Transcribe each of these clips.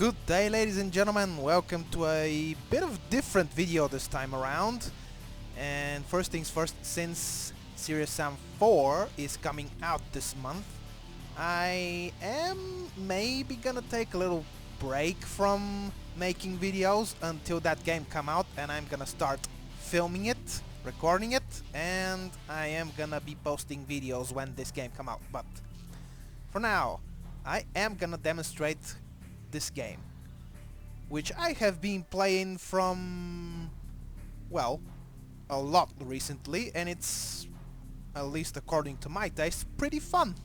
Good day, ladies and gentlemen. Welcome to a bit of different video this time around. And first things first, since Serious Sam 4 is coming out this month, I am maybe gonna take a little break from making videos until that game come out, and I'm gonna start filming it, recording it, and I am gonna be posting videos when this game come out. But for now, I am gonna demonstrate this game, which I have been playing from, well, a lot recently, and it's, at least according to my taste, pretty fun.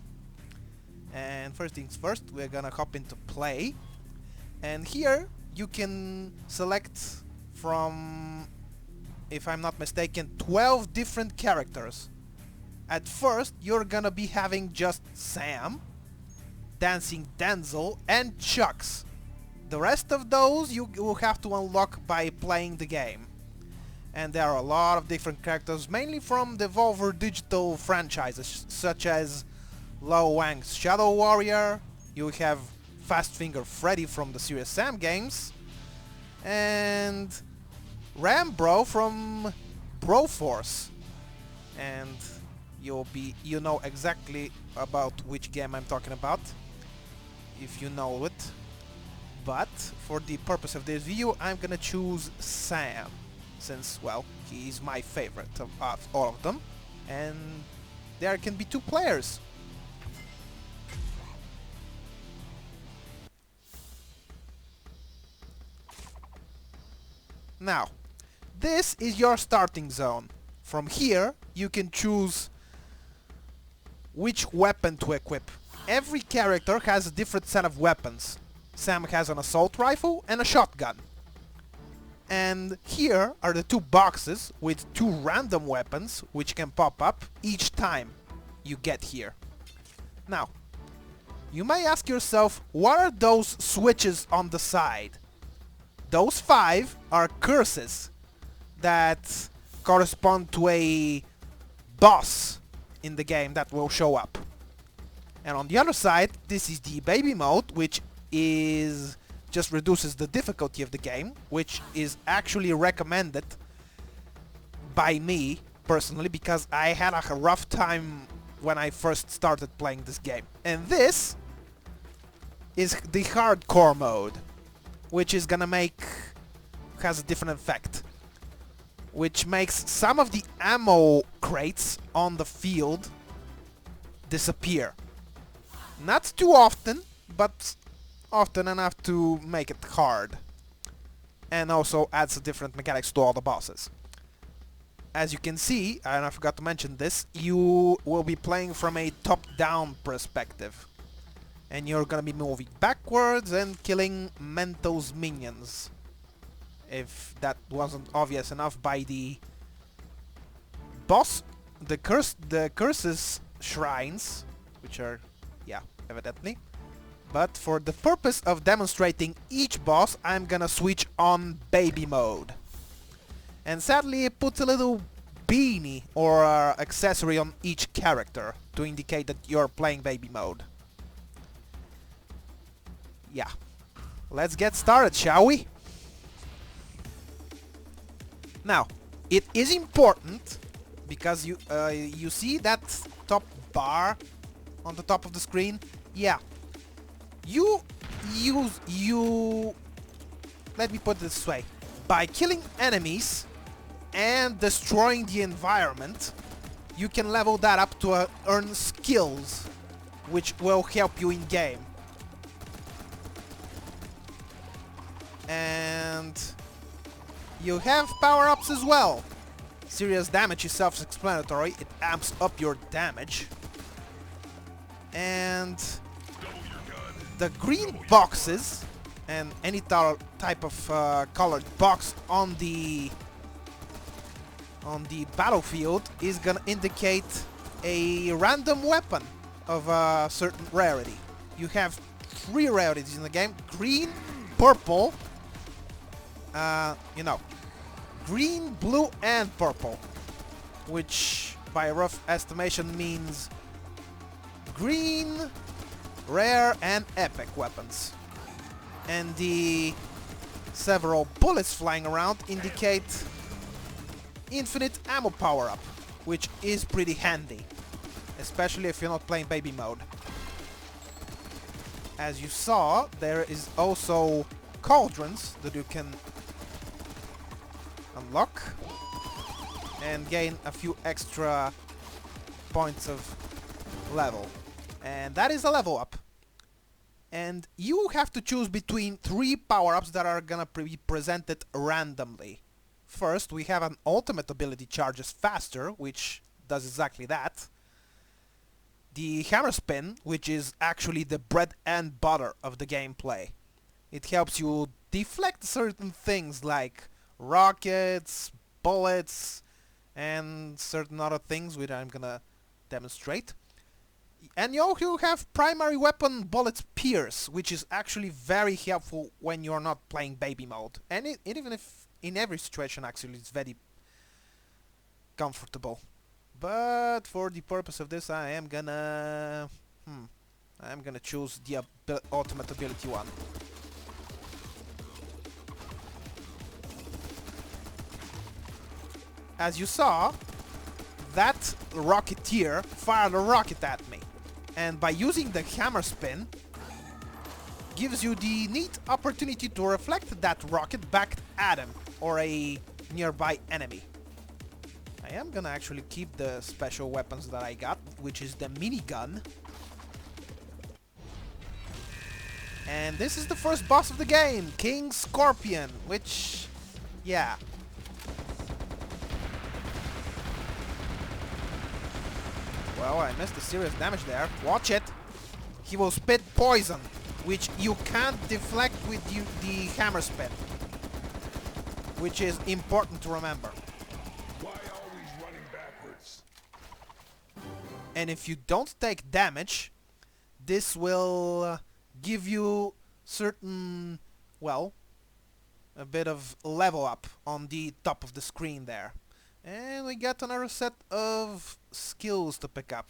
And first things first, we're gonna hop into play, and here you can select from, if I'm not mistaken, 12 different characters. At first you're gonna be having just Sam, Dancing Denzel, and Chucks. The rest of those you will have to unlock by playing the game. And there are a lot of different characters, mainly from the Devolver Digital franchises, such as Lo Wang's Shadow Warrior. You have Fast Finger Freddy from the Serious Sam games, and Rambro from Broforce. And you know exactly about which game I'm talking about, if you know it. But for the purpose of this video, I'm gonna choose Sam, since, well, he's my favorite of all of them, and there can be two players. Now, this is your starting zone. From here, you can choose which weapon to equip. Every character has a different set of weapons. Sam has an assault rifle and a shotgun. And here are the two boxes with two random weapons which can pop up each time you get here. Now, you may ask yourself, what are those switches on the side? Those 5 are curses that correspond to a boss in the game that will show up. And on the other side, this is the baby mode, which just reduces the difficulty of the game, which is actually recommended by me personally, because I had a rough time when I first started playing this game. And this is the hardcore mode, which is gonna has a different effect, which makes some of the ammo crates on the field disappear. Not too often, but often enough to make it hard, and also adds a different mechanics to all the bosses. As you can see, and I forgot to mention this, you will be playing from a top-down perspective, and you're gonna be moving backwards and killing Mentos minions, if that wasn't obvious enough by the boss, the curses shrines, which are, yeah, evidently. But for the purpose of demonstrating each boss, I'm gonna switch on baby mode. And sadly, it puts a little beanie or accessory on each character to indicate that you're playing baby mode. Yeah. Let's get started, shall we? Now, it is important, because you see that top bar on the top of the screen? Yeah. Let me put it this way. By killing enemies and destroying the environment, you can level that up to earn skills, which will help you in game. And you have power-ups as well. Serious damage is self-explanatory. It amps up your damage. And the green boxes and any type of colored box on the battlefield is gonna indicate a random weapon of a certain rarity. You have 3 rarities in the game: green, purple, green, blue, and purple, which by rough estimation means green, rare, and epic weapons. And the several bullets flying around indicate infinite ammo power-up, which is pretty handy, especially if you're not playing baby mode. As you saw, there is also cauldrons that you can unlock and gain a few extra points of level. And that is a level up. And you have to choose between 3 power-ups that are gonna be presented randomly. First, we have an ultimate ability charges faster, which does exactly that. The hammer spin, which is actually the bread and butter of the gameplay. It helps you deflect certain things like rockets, bullets, and certain other things which I'm gonna demonstrate. And you also have primary weapon bullets pierce, which is actually very helpful when you're not playing baby mode. And even if in every situation actually it's very comfortable. But for the purpose of this I am gonna choose the ultimate ability one. As you saw, that Rocketeer fired a rocket at me. And by using the hammer spin, gives you the neat opportunity to reflect that rocket back at him or a nearby enemy. I am gonna actually keep the special weapons that I got, which is the minigun. And this is the first boss of the game, King Scorpion, which, yeah. Well, I missed a serious damage there. Watch it! He will spit poison, which you can't deflect with the hammer spin. Which is important to remember. Why always running backwards? And if you don't take damage, this will give you certain, well, a bit of level up on the top of the screen there. And we get another set of skills to pick up.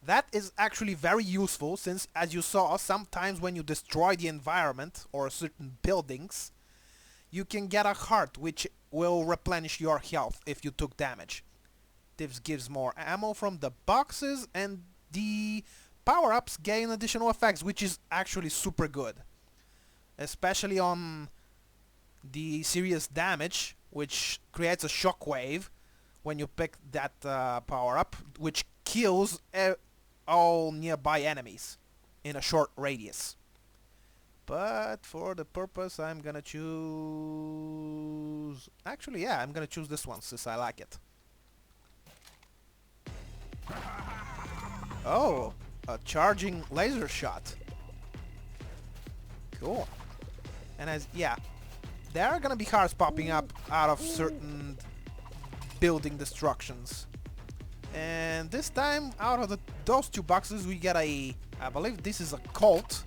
That is actually very useful since, as you saw, sometimes when you destroy the environment or certain buildings, you can get a heart which will replenish your health if you took damage. This gives more ammo from the boxes, and the power-ups gain additional effects, which is actually super good. Especially on the serious damage, which creates a shockwave when you pick that power-up, which kills all nearby enemies in a short radius. But for the purpose, I'm gonna choose... Actually, yeah, I'm gonna choose this one since I like it. Oh, a charging laser shot. Cool. And as, yeah, there are gonna be hearts popping up out of certain building destructions. And this time, out of those 2 boxes, we get I believe this is a Colt.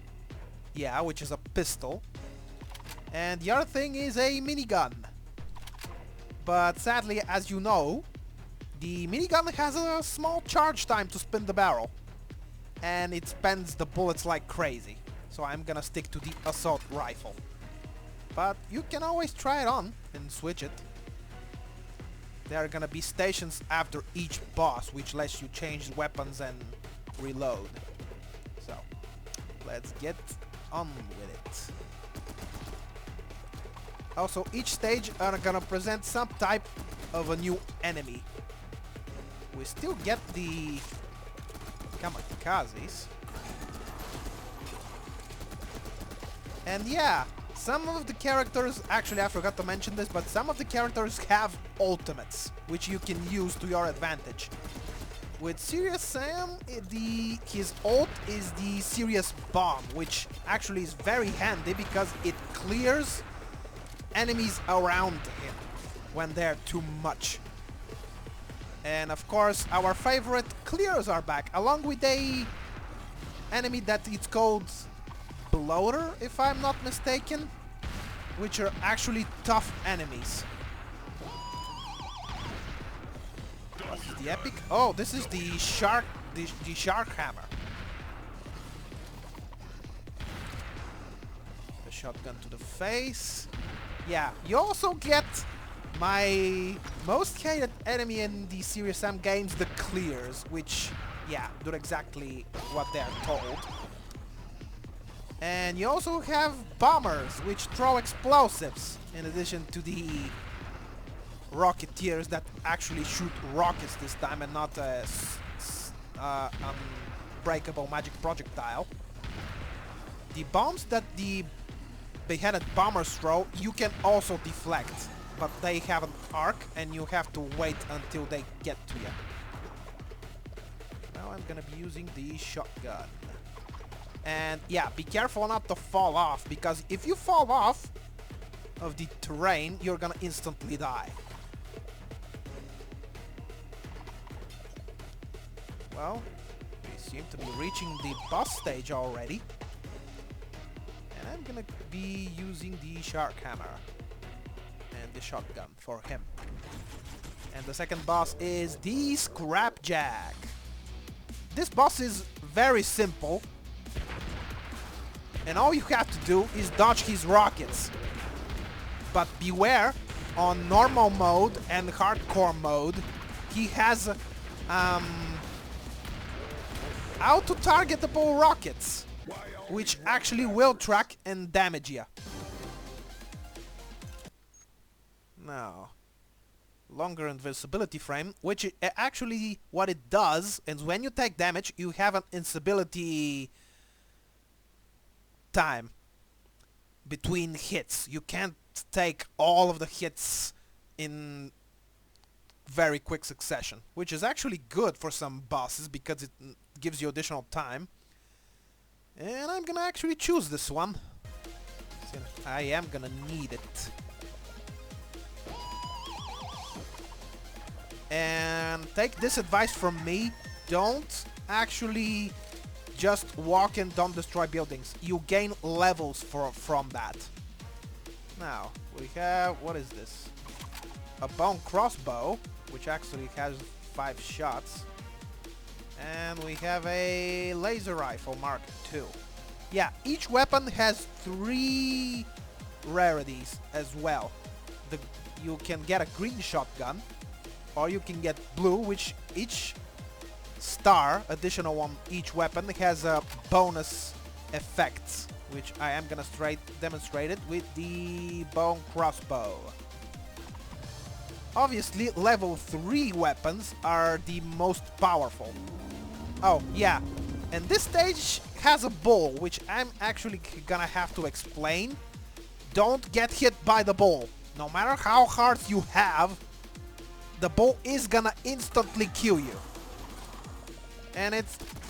Yeah, which is a pistol. And the other thing is a minigun. But sadly, as you know, the minigun has a small charge time to spin the barrel. And it spends the bullets like crazy. So I'm gonna stick to the assault rifle. But you can always try it on and switch it. There are gonna be stations after each boss, which lets you change weapons and reload. So, let's get on with it. Also, each stage are gonna present some type of a new enemy. We still get the kamikazes. And yeah, some of the characters, actually I forgot to mention this, but some of the characters have ultimates, which you can use to your advantage. With Serious Sam, his ult is the Serious Bomb, which actually is very handy because it clears enemies around him when they're too much. And of course, our favorite clears are back, along with a enemy that it's called Bloater, if I'm not mistaken, which are actually tough enemies. What's the epic? Oh, this is the shark, the shark hammer. The shotgun to the face. Yeah, you also get my most hated enemy in the Serious Sam games, the Clears, which, yeah, do exactly what they're told. And you also have bombers, which throw explosives, in addition to the Rocketeers that actually shoot rockets this time and not a unbreakable magic projectile. The bombs that the beheaded bombers throw, you can also deflect, but they have an arc and you have to wait until they get to you. Now I'm gonna be using the shotgun. And yeah, be careful not to fall off, because if you fall off of the terrain, you're gonna instantly die. Well, we seem to be reaching the boss stage already. And I'm gonna be using the Shark Hammer and the shotgun for him. And the second boss is the Scrapjack. This boss is very simple, and all you have to do is dodge his rockets. But beware, on normal mode and hardcore mode, he has auto-targetable rockets, which actually will track and damage you. Now, longer invincibility frame, which actually what it does is when you take damage, you have an invincibility time between hits. You can't take all of the hits in very quick succession, which is actually good for some bosses because it gives you additional time. And I'm gonna actually choose this one. I am gonna need it. And take this advice from me, don't actually just walk and don't destroy buildings. You gain levels from that. Now, we have, what is this? A bone crossbow, which actually has 5 shots. And we have a laser rifle Mark II. Yeah, each weapon has 3 rarities as well. You can get a green shotgun, or you can get blue, which each star, additional on each weapon, has a bonus effects, which I am gonna demonstrate it with the bone crossbow. Obviously, level 3 weapons are the most powerful. Oh, yeah, and this stage has a bull, which I'm actually gonna have to explain. Don't get hit by the bull. No matter how hard you have, the bull is gonna instantly kill you. And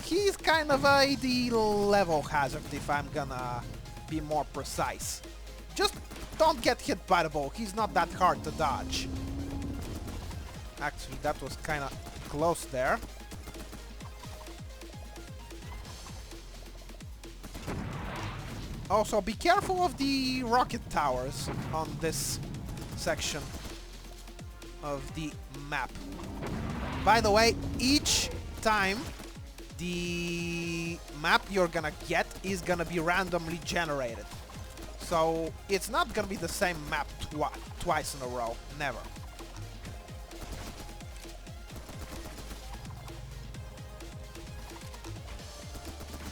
he's kind of a the level hazard, if I'm gonna be more precise. Just don't get hit by the bull, he's not that hard to dodge. Actually, that was kinda close there. Also, be careful of the rocket towers on this section of the map. By the way, each time the map you're gonna get is gonna be randomly generated. So it's not gonna be the same map twice in a row, never.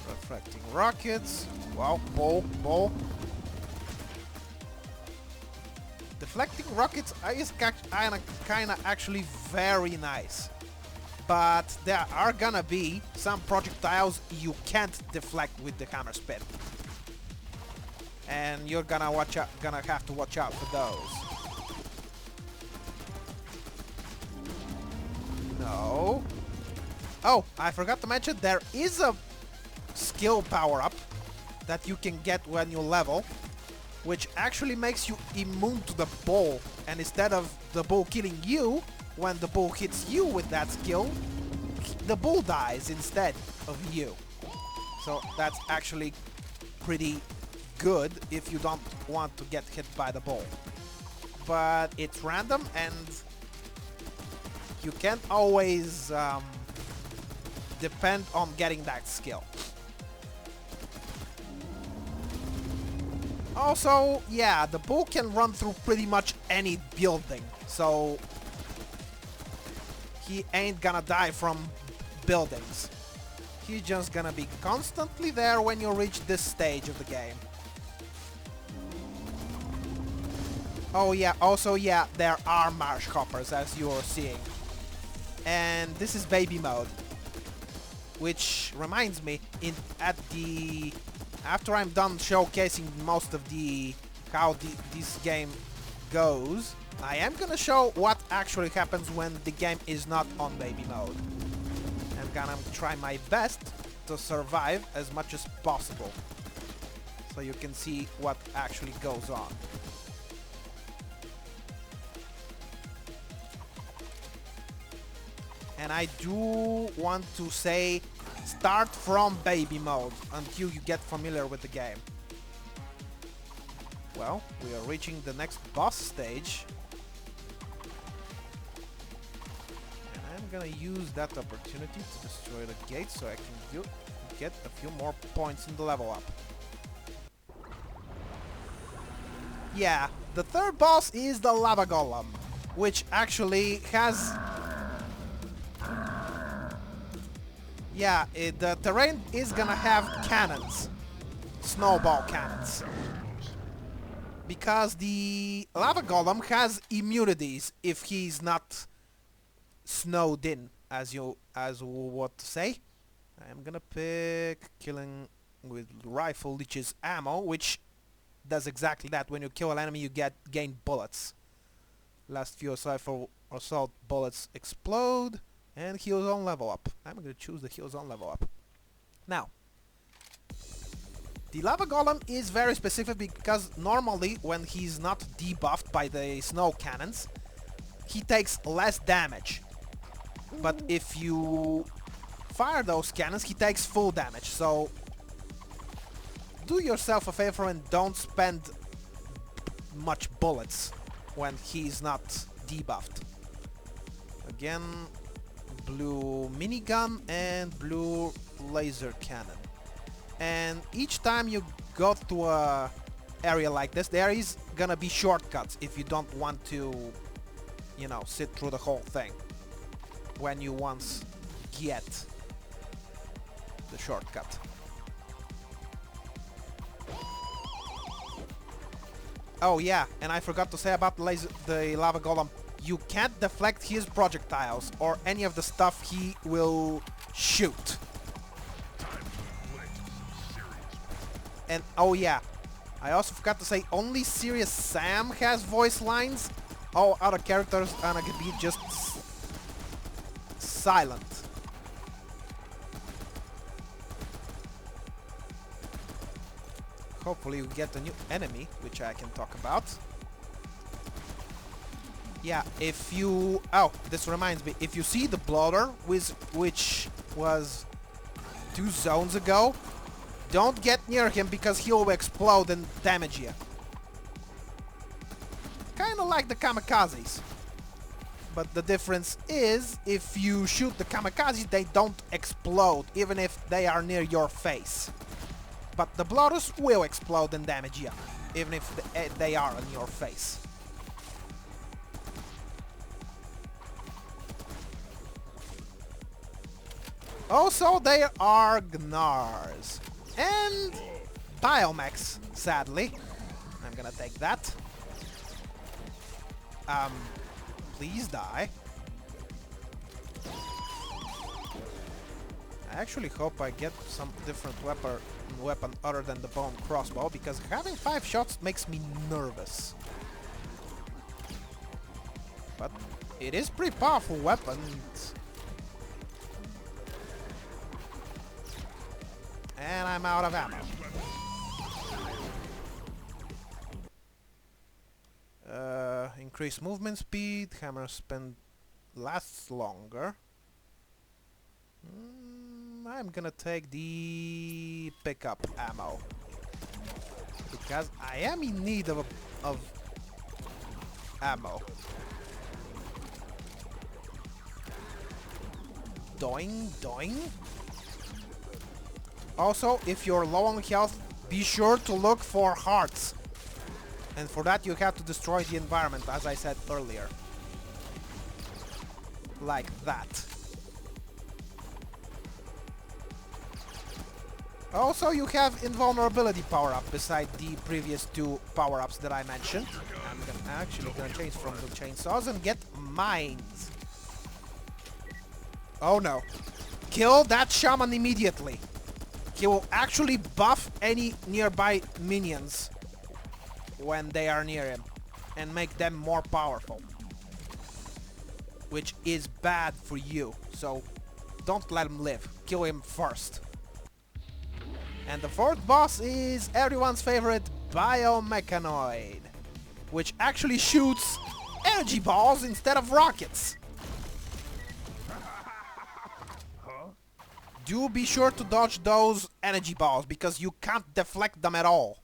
Reflecting rockets. Wow, bull. Deflecting rockets is kinda actually very nice. But there are gonna be some projectiles you can't deflect with the hammer spin. And you're gonna have to watch out for those. No. Oh, I forgot to mention there is a skill power-up that you can get when you level, which actually makes you immune to the bull, and instead of the bull killing you, when the bull hits you with that skill, the bull dies instead of you. So that's actually pretty good if you don't want to get hit by the bull. But it's random and you can't always depend on getting that skill. Also, yeah, the bull can run through pretty much any building, so he ain't gonna die from buildings. He's just gonna be constantly there when you reach this stage of the game. Oh yeah, also yeah, there are marsh hoppers as you're seeing. And this is baby mode. Which reminds me, after I'm done showcasing most of how this game goes, I am gonna show what actually happens when the game is not on baby mode. I'm gonna try my best to survive as much as possible, so you can see what actually goes on. And I do want to say, start from baby mode until you get familiar with the game. Well, we are reaching the next boss stage. And I'm gonna use that opportunity to destroy the gate so I can get a few more points in the level up. Yeah, the third boss is the lava golem, which actually has... Yeah, the terrain is gonna have cannons, snowball cannons, because the lava golem has immunities if he's not snowed in, as what to say. I'm gonna pick killing with rifle leeches ammo, which does exactly that. When you kill an enemy, you gain bullets. Last few assault bullets explode. And heal zone level up. I'm gonna choose the heal zone level up. Now, the lava golem is very specific because normally when he's not debuffed by the snow cannons, he takes less damage. But if you fire those cannons, he takes full damage. So do yourself a favor and don't spend much bullets when he's not debuffed. Again, blue minigun and blue laser cannon. And each time you go to a area like this, there is gonna be shortcuts if you don't want to, you know, sit through the whole thing when you once get the shortcut. Oh yeah, and I forgot to say about the lava golem. You can't deflect his projectiles or any of the stuff he will shoot. And oh yeah, I also forgot to say only Serious Sam has voice lines. All other characters are gonna be just silent. Hopefully we get a new enemy, which I can talk about. Yeah, if you... Oh, this reminds me. If you see the bloater, which was 2 zones ago, don't get near him because he'll explode and damage you. Kinda like the kamikazes. But the difference is, if you shoot the kamikazes, they don't explode, even if they are near your face. But the bloaters will explode and damage you, even if they are on your face. Also, there are Gnars. And Biomechs, sadly. I'm gonna take that. Please die. I actually hope I get some different weapon other than the bone crossbow, because having 5 shots makes me nervous. But it is pretty powerful weapon. And I'm out of ammo. Increase movement speed, hammer spin lasts longer. I'm gonna take the pickup ammo because I am in need of ammo. Doing, doing. Also, if you're low on health, be sure to look for hearts And for that you have to destroy the environment, as I said earlier. Like that. Also, you have invulnerability power-up beside the previous two power-ups that I mentioned. I'm actually gonna change from the chainsaws and get mines. Oh no. Kill that shaman immediately. He will actually buff any nearby minions when they are near him and make them more powerful. Which is bad for you, so don't let him live. Kill him first. And the fourth boss is everyone's favorite Biomechanoid, which actually shoots energy balls instead of rockets. Do be sure to dodge those energy balls, because you can't deflect them at all.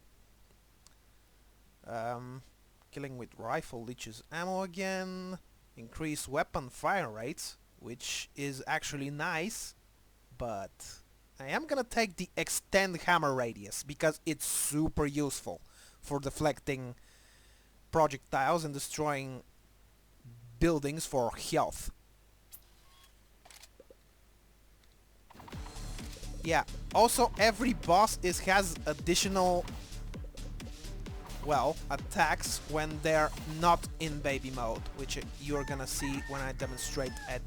Killing with rifle leeches ammo again. Increase weapon fire rates, which is actually nice, but I am gonna take the extend hammer radius because it's super useful for deflecting projectiles and destroying buildings for health. Yeah, also every boss has additional, well, attacks when they're not in baby mode, which you're gonna see when I demonstrate at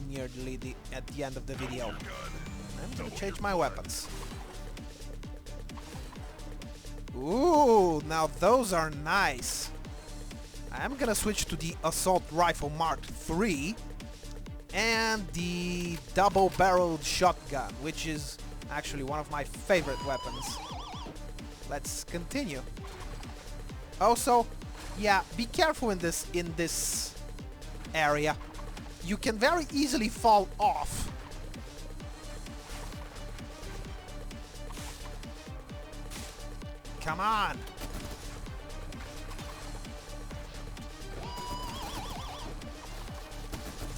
nearly at the end of the video. I'm gonna change my weapons. Ooh, now those are nice. I'm gonna switch to the Assault Rifle Mark III and the double-barreled shotgun, which is actually one of my favorite weapons. Let's continue. Also, yeah, be careful in this area. You can very easily fall off. Come on.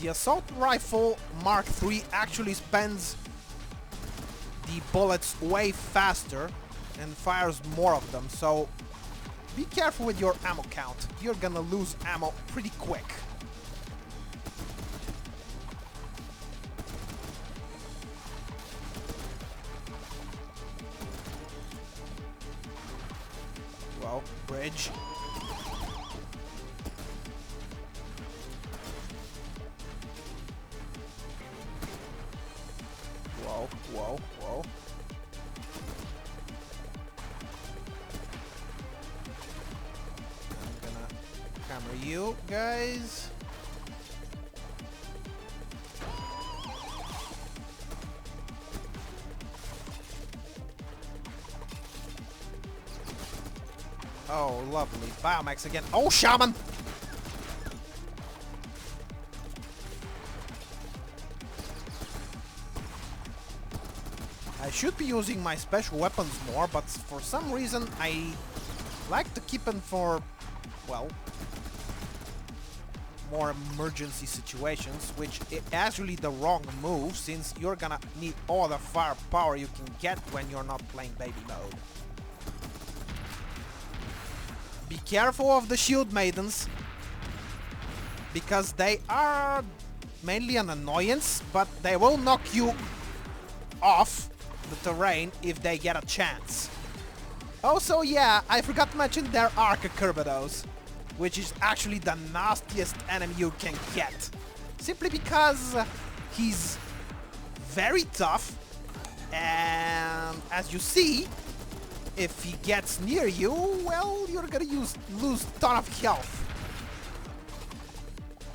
The Assault Rifle Mark III actually spends the bullets way faster and fires more of them, so be careful with your ammo count. You're gonna lose ammo pretty quick. Well, bridge. Whoa, whoa, whoa. I'm gonna hammer you guys. Oh, lovely. Biomax again. Oh, shaman! I should be using my special weapons more, but for some reason I like to keep them for, well, more emergency situations, which is actually the wrong move, since you're gonna need all the firepower you can get when you're not playing baby mode. Be careful of the shield maidens, because they are mainly an annoyance, but they will knock you off the terrain if they get a chance. Also, yeah, I forgot to mention there are Cucurbitos, which is actually the nastiest enemy you can get, simply because he's very tough, and as you see, if he gets near you, well, you're gonna lose a ton of health.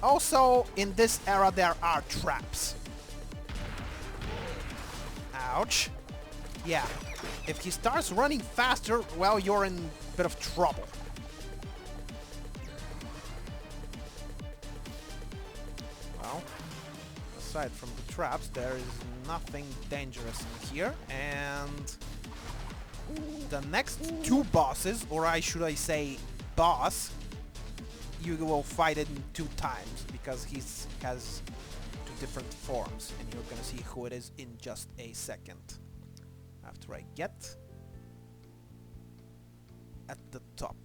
Also, in this era there are traps. Ouch. Yeah, if he starts running faster, well, you're in a bit of trouble. Well, aside from the traps, there is nothing dangerous in here, and the next two bosses, or should I say boss, you will fight it in 2 times, because he has 2 different forms, and you're gonna see who it is in just a second. After I get at the top.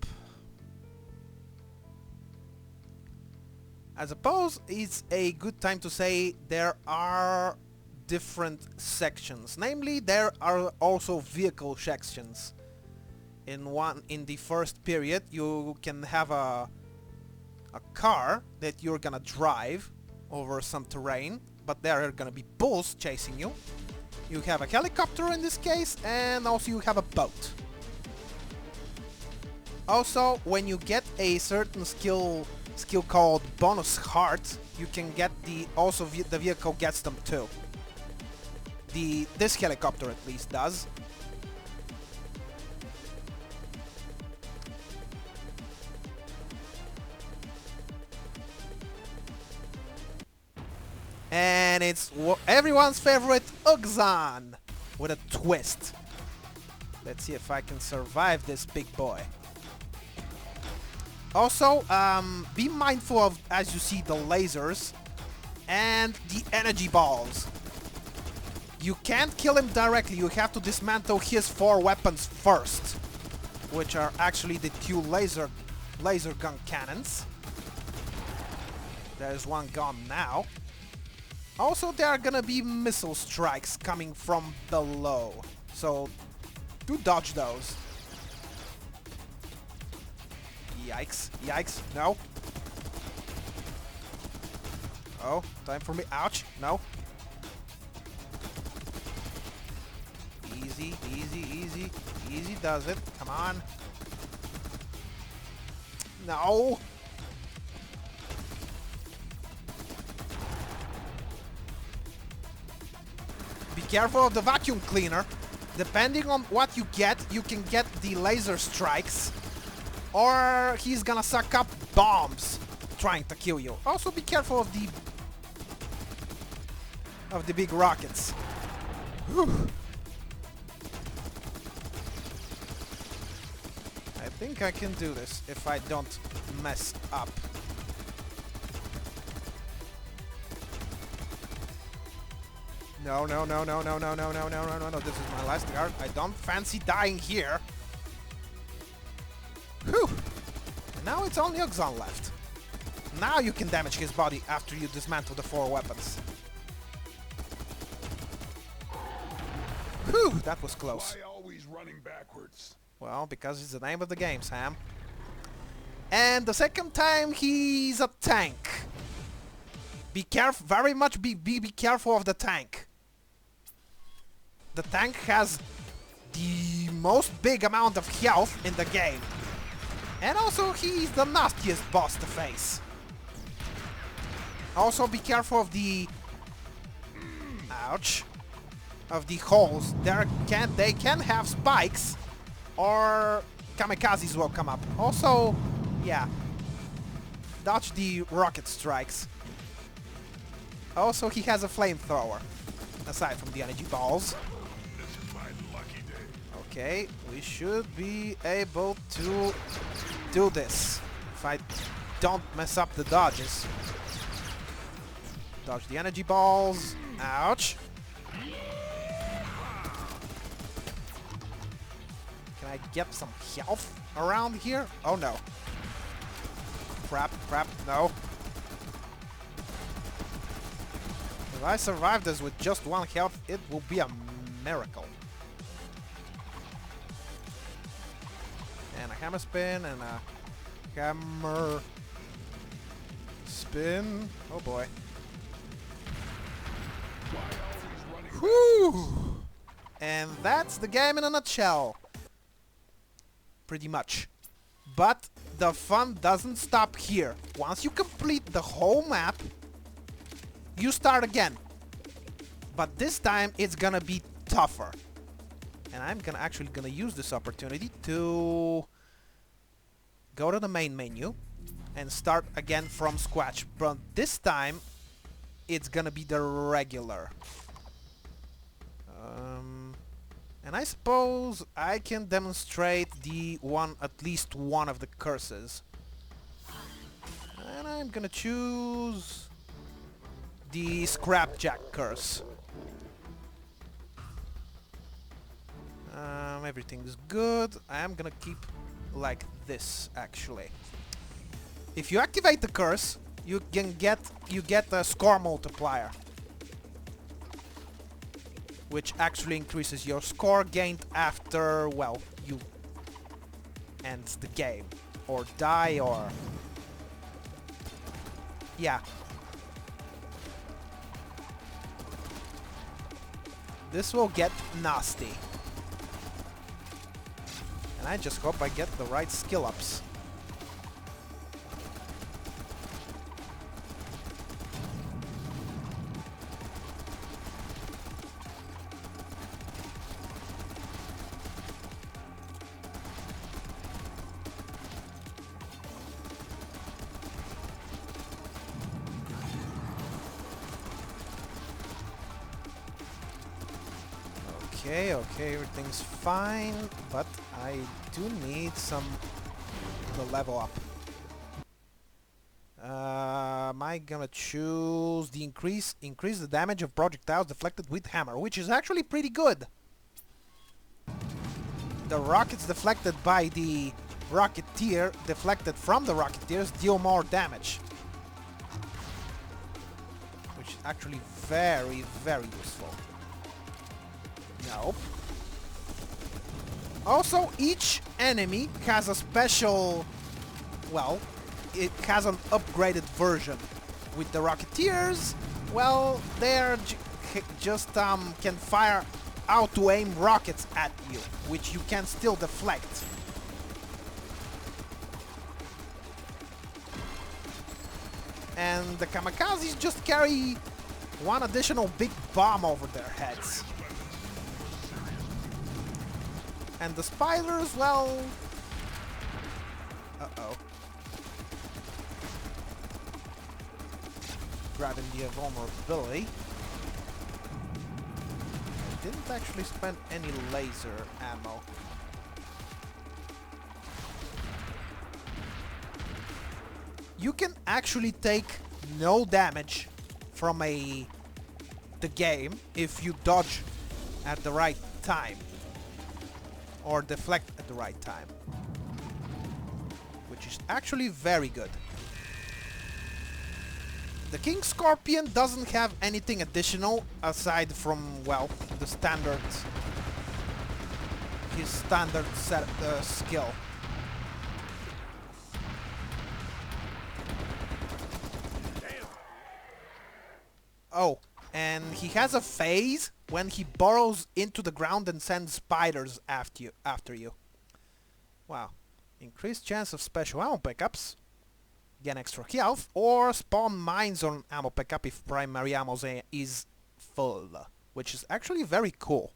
I suppose it's a good time to say there are different sections. Namely, there are also vehicle sections. In the first period, you can have a car that you're gonna drive over some terrain, but there are gonna be bulls chasing you. You have a helicopter in this case, and also you have a boat. Also, when you get a certain skill called bonus heart, you can get the vehicle gets them too. This helicopter at least does. And it's everyone's favorite Ugzan with a twist. Let's see if I can survive this big boy. Also, be mindful of, as you see, the lasers and the energy balls. You can't kill him directly, you have to dismantle his 4 weapons first, which are actually the 2 laser gun cannons. There's one gone now. Also, there are gonna be missile strikes coming from below, so do dodge those. Yikes, yikes, no. Oh, time for me, ouch, no. Easy, easy, easy, easy does it, come on. No. Be careful of the vacuum cleaner. Depending on what you get, you can get the laser strikes, or he's gonna suck up bombs trying to kill you. Also be careful of the big rockets. Whew. I think I can do this if I don't mess up. No, no, no, no, no, no, no, no, no, no, no, no. This is my last card. I don't fancy dying here. Whew. And now it's only Ugzan left. Now you can damage his body after you dismantle the 4 weapons. Whew, that was close. Why always running backwards? Well, because it's the name of the game, Sam. And the second time, he's a tank. Be careful, very much be careful of the tank. The tank has the most big amount of health in the game. And also, he's the nastiest boss to face. Also, be careful of the... Ouch. Of the holes. They can have spikes, or kamikazes will come up. Also, yeah. Dodge the rocket strikes. Also, he has a flamethrower, aside from the energy balls. This is my lucky day. Okay, we should be able to do this. If I don't mess up the dodges. Dodge the energy balls. Ouch. Can I get some health around here? Oh no. Crap, crap, no. If I survive this with just 1 health, it will be a miracle. And a hammer spin and a hammer spin. Oh boy. Whew! And that's the game in a nutshell. Pretty much. But the fun doesn't stop here. Once you complete the whole map, you start again. But this time it's gonna be tougher. And I'm actually gonna use this opportunity to go to the main menu and start again from scratch. But this time it's gonna be the regular. And I suppose I can demonstrate at least one of the curses. And I'm gonna choose the Scrapjack curse. Everything's good. I am gonna keep like this, actually. If you activate the curse, you get a score multiplier, which actually increases your score gained after, well, you end the game or die, or yeah. This will get nasty. And I just hope I get the right skill ups. Okay, everything's fine, but I do need some to level up. Am I gonna choose the increase the damage of projectiles deflected with hammer, which is actually pretty good. The rockets deflected by the Rocketeer, deflected from the Rocketeers, deal more damage, which is actually very, very useful. Nope. Also, each enemy has a special... well, it has an upgraded version. With the Rocketeers, well, they're just can fire auto-aim rockets at you, which you can still deflect. And the Kamikazes just carry one additional big bomb over their heads. And the spiders, well... uh-oh. Grabbing the vulnerability. I didn't actually spend any laser ammo. You can actually take no damage from the game if you dodge at the right time. Or deflect at the right time. Which is actually very good. The King Scorpion doesn't have anything additional aside from, well, the standard... his standard set skill. Oh, and he has a phase when he burrows into the ground and sends spiders after you. Wow. Increased chance of special ammo pickups, gain extra health, or spawn mines on ammo pickup if primary ammo is full, which is actually very cool.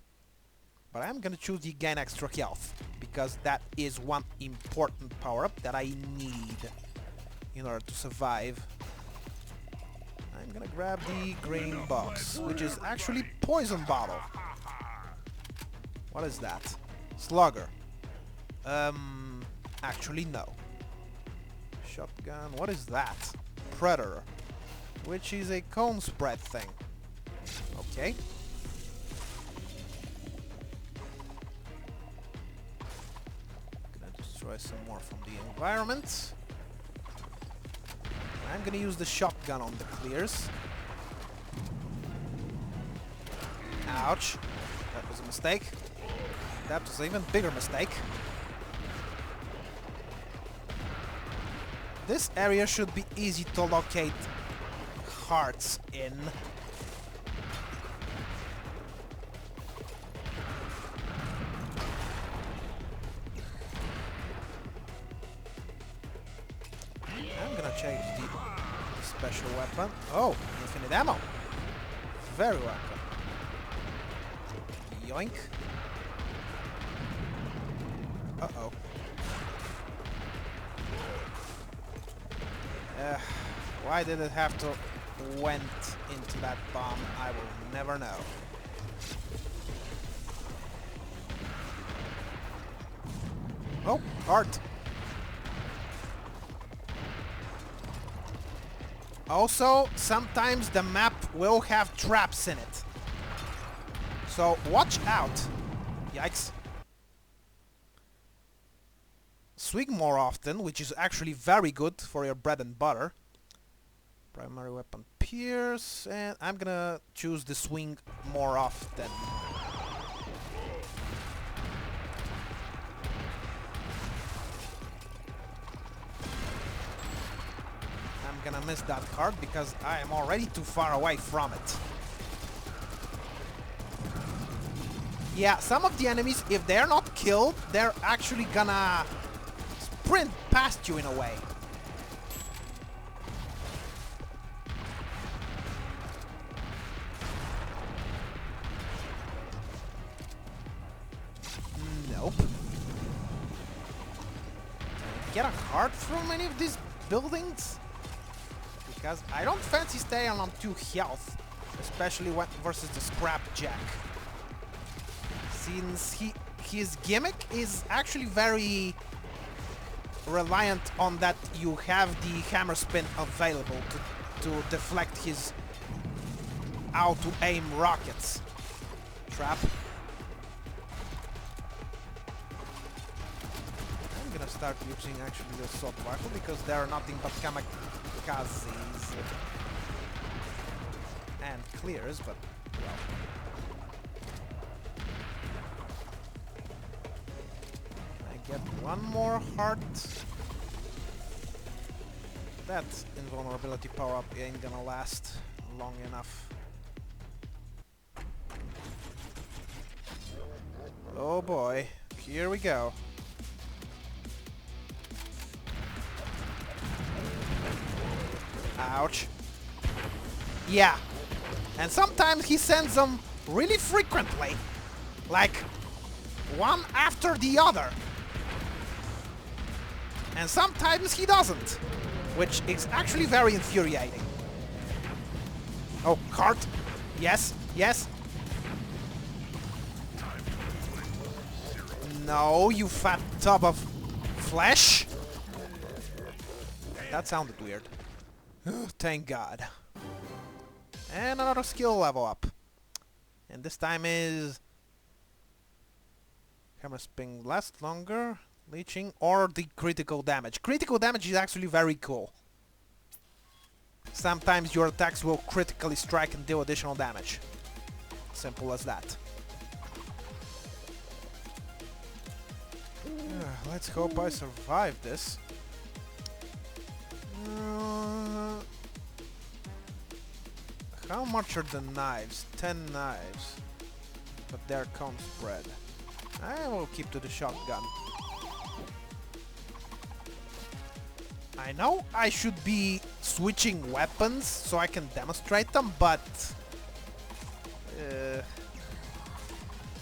But I'm gonna choose the gain extra health, because that is one important power-up that I need in order to survive. I'm gonna grab the green box, which is actually poison bottle. What is that? Slugger. Actually no. Shotgun, what is that? Predator, which is a cone spread thing. Okay. Gonna destroy some more from the environment. I'm gonna use the shotgun on the clears. Ouch. That was a mistake. That was an even bigger mistake. This area should be easy to locate hearts in. I'm gonna check the special weapon. Oh, infinite ammo. Very welcome. Yoink. Uh-oh. Why did it have to went into that bomb? I will never know. Oh, heart. Also, sometimes the map will have traps in it. So watch out. Yikes. Swing more often, which is actually very good for your bread and butter. Primary weapon pierce, and I'm gonna choose the swing more often. I'm gonna miss that card because I am already too far away from it. Yeah, some of the enemies, if they're not killed, they're actually gonna sprint past you in a way. Nope. Get a heart from any of these buildings? Because I don't fancy staying on 2 health, especially when versus the Scrapjack. Since his gimmick is actually very reliant on that you have the hammer spin available to deflect his auto-aim rockets. Trap. I'm gonna start using actually the assault rifle because they are nothing but kamikazes and clears, but well. Get one more heart. That invulnerability power-up ain't gonna last long enough. Oh boy, here we go. Ouch. Yeah. And sometimes he sends them really frequently. Like, one after the other. And sometimes he doesn't, which is actually very infuriating. Oh, cart. Yes, yes. No, you fat tub of flesh. That sounded weird. Thank God. And another skill level up. And this time is... Hammer spin lasts longer. Leeching or the critical damage. Critical damage is actually very cool. Sometimes your attacks will critically strike and deal additional damage. Simple as that. Let's hope I survive this. How much are the knives? 10 knives. But they're cone spread. I will keep to the shotgun. I know I should be switching weapons so I can demonstrate them, but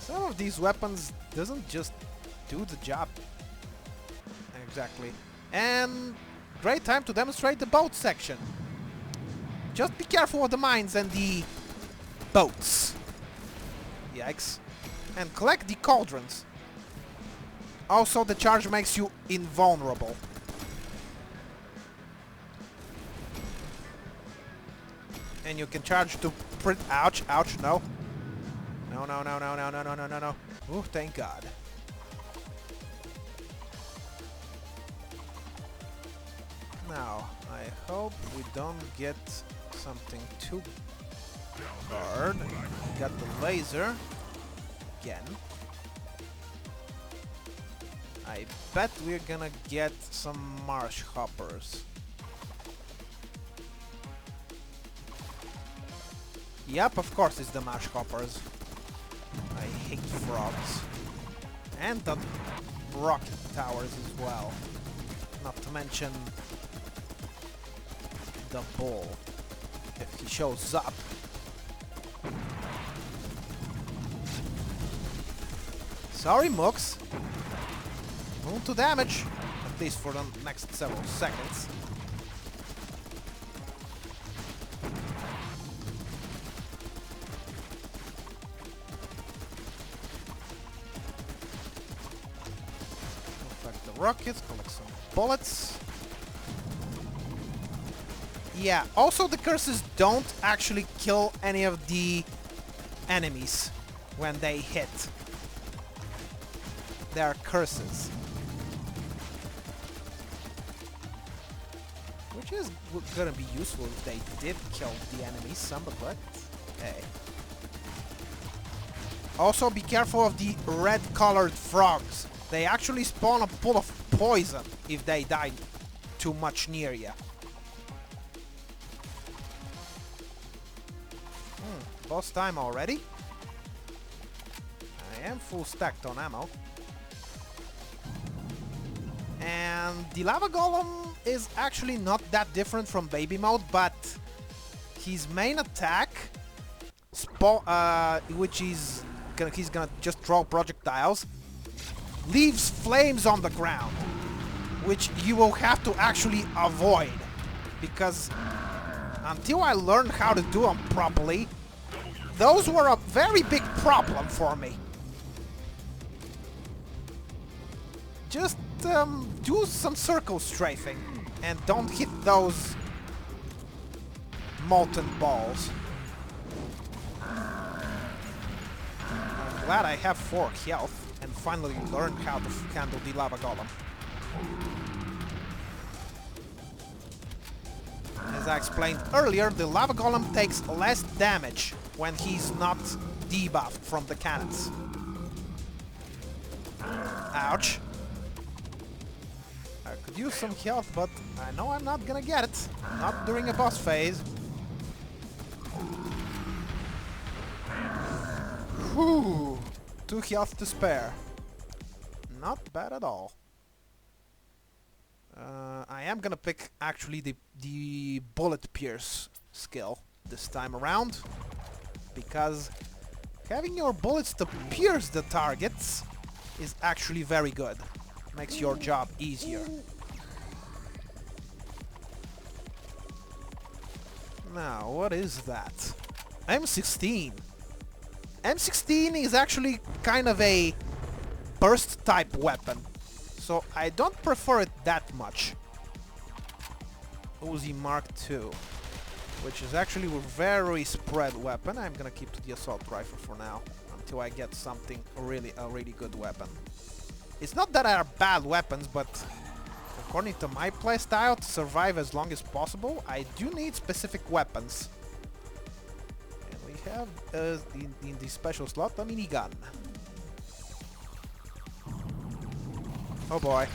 some of these weapons doesn't just do the job. Exactly. And great time to demonstrate the boat section. Just be careful with the mines and the boats. Yikes. And collect the cauldrons. Also, the charge makes you invulnerable. And you can charge to print. Ouch, ouch, no. No, no, no, no, no, no, no, no, no, no. Oh, thank God. Now, I hope we don't get something too hard. Got the laser. Again. I bet we're gonna get some marsh hoppers. Yep, of course it's the marsh hoppers. I hate frogs. And the rocket towers as well. Not to mention the bull, if he shows up. Sorry, Mooks. Room to damage, at least for the next several seconds. Collect the rockets, collect some bullets. Yeah, also the curses don't actually kill any of the enemies when they hit. They are curses. Which is gonna be useful if they did kill the enemies, some, but hey. Also be careful of the red-colored frogs. They actually spawn a pool of poison if they die too much near you. Boss time already? I am full stacked on ammo. And the lava golem is actually not that different from baby mode, but his main attack, which is he's gonna just throw projectiles, leaves flames on the ground, which you will have to actually avoid, because until I learned how to do them properly, those were a very big problem for me. Just do some circle strafing and don't hit those molten balls. I'm glad I have 4 health and finally learned how to handle the lava golem. As I explained earlier, the lava golem takes less damage when he's not debuffed from the cannons. Ouch. I could use some health, but I know I'm not gonna get it. Not during a boss phase. Whew. 2 health to spare. Not bad at all. I am gonna pick actually the bullet pierce skill this time around, because having your bullets to pierce the targets is actually very good. Makes your job easier. Now, what is that? M16. M16 is actually kind of a burst type weapon, so I don't prefer it that much. Uzi Mark II, which is actually a very spread weapon. I'm gonna keep to the assault rifle for now, until I get something a really good weapon. It's not that they are bad weapons, but according to my playstyle, to survive as long as possible, I do need specific weapons. And we have, in the special slot, a minigun. Oh boy.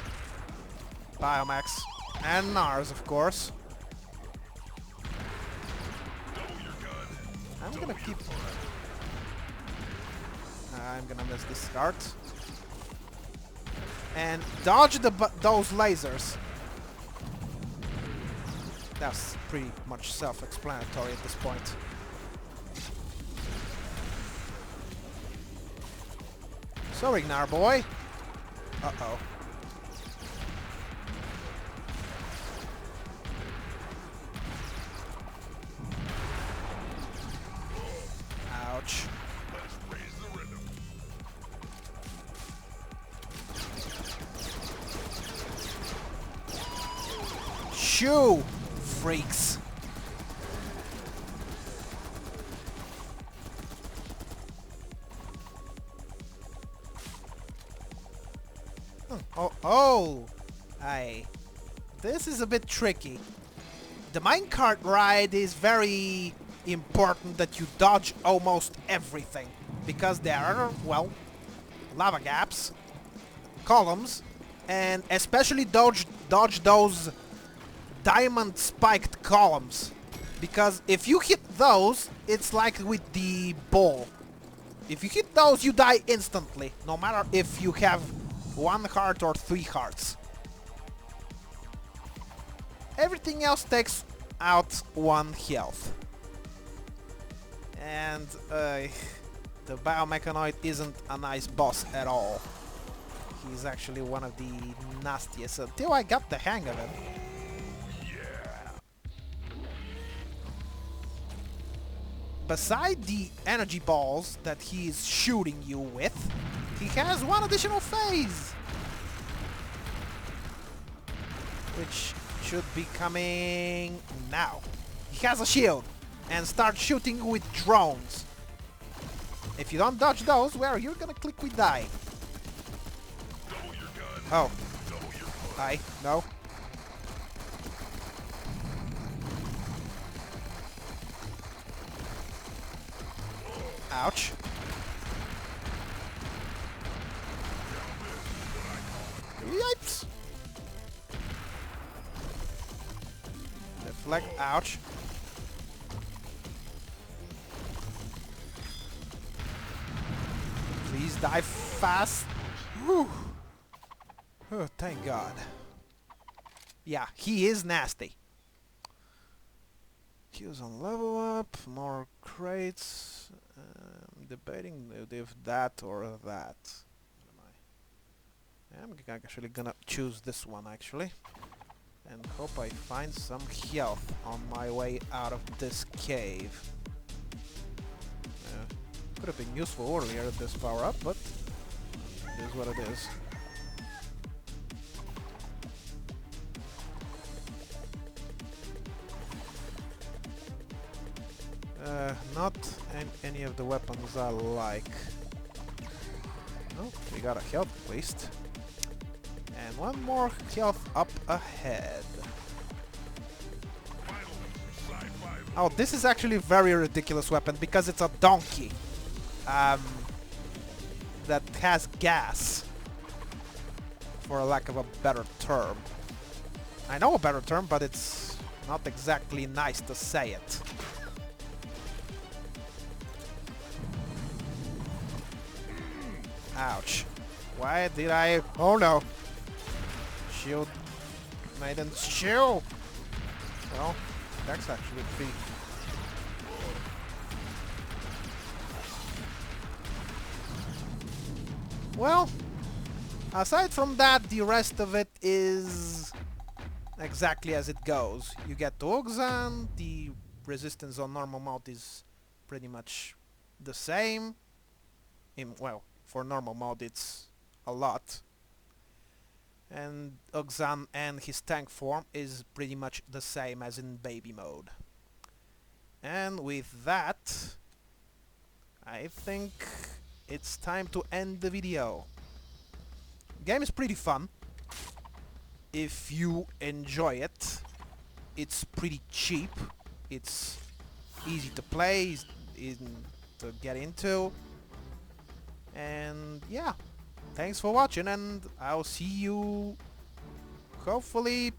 Biomax. And Nars, of course. I'm gonna keep... I'm gonna miss this start. And dodge those lasers. That's pretty much self-explanatory at this point. Sorry, Gnar boy. Uh-oh. Ouch. Shoo, freaks. Oh, aye. This is a bit tricky. The minecart ride is very important that you dodge almost everything, because there are, well, lava gaps, columns, and especially dodge those diamond spiked columns, because if you hit those, it's like with the ball. If you hit those, you die instantly, no matter if you have 1 heart or 3 hearts. Everything else takes out 1 health. And the Biomechanoid isn't a nice boss at all. He's actually one of the nastiest until I got the hang of him. Beside the energy balls that he is shooting you with, he has 1 additional phase, which should be coming now. He has a shield and starts shooting with drones. If you don't dodge those, well, you're gonna click with die. Oh. Hi. No. Ouch. Yipes! Deflect. Ouch. Please die fast. Whew. Oh, thank God. Yeah, he is nasty. Q's on level up, more crates. Debating if that or that. I'm actually gonna choose this one actually, and hope I find some health on my way out of this cave. Could have been useful earlier, this power up, but it is what it is. Not any of the weapons I like. Oh, we got a health at least. And one more health up ahead. Oh, this is actually a very ridiculous weapon because it's a donkey. That has gas. For a lack of a better term. I know a better term, but it's not exactly nice to say it. Ouch. Why did I... Oh no. Shield. Maiden shield. Well, that's actually pretty... Well, aside from that, the rest of it is exactly as it goes. You get to Oxan, the resistance on normal mode is pretty much the same. Well, for normal mode it's a lot. And Oxan and his tank form is pretty much the same as in baby mode. And with that, I think it's time to end the video. Game is pretty fun. If you enjoy it, it's pretty cheap. It's easy to play, easy to get into. And yeah, thanks for watching, and I'll see you hopefully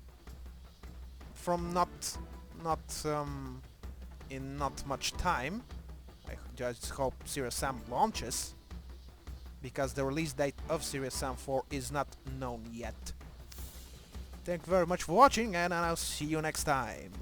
from in not much time. I just hope Serious Sam launches, because the release date of Serious Sam 4 is not known yet. Thank you very much for watching, and I'll see you next time.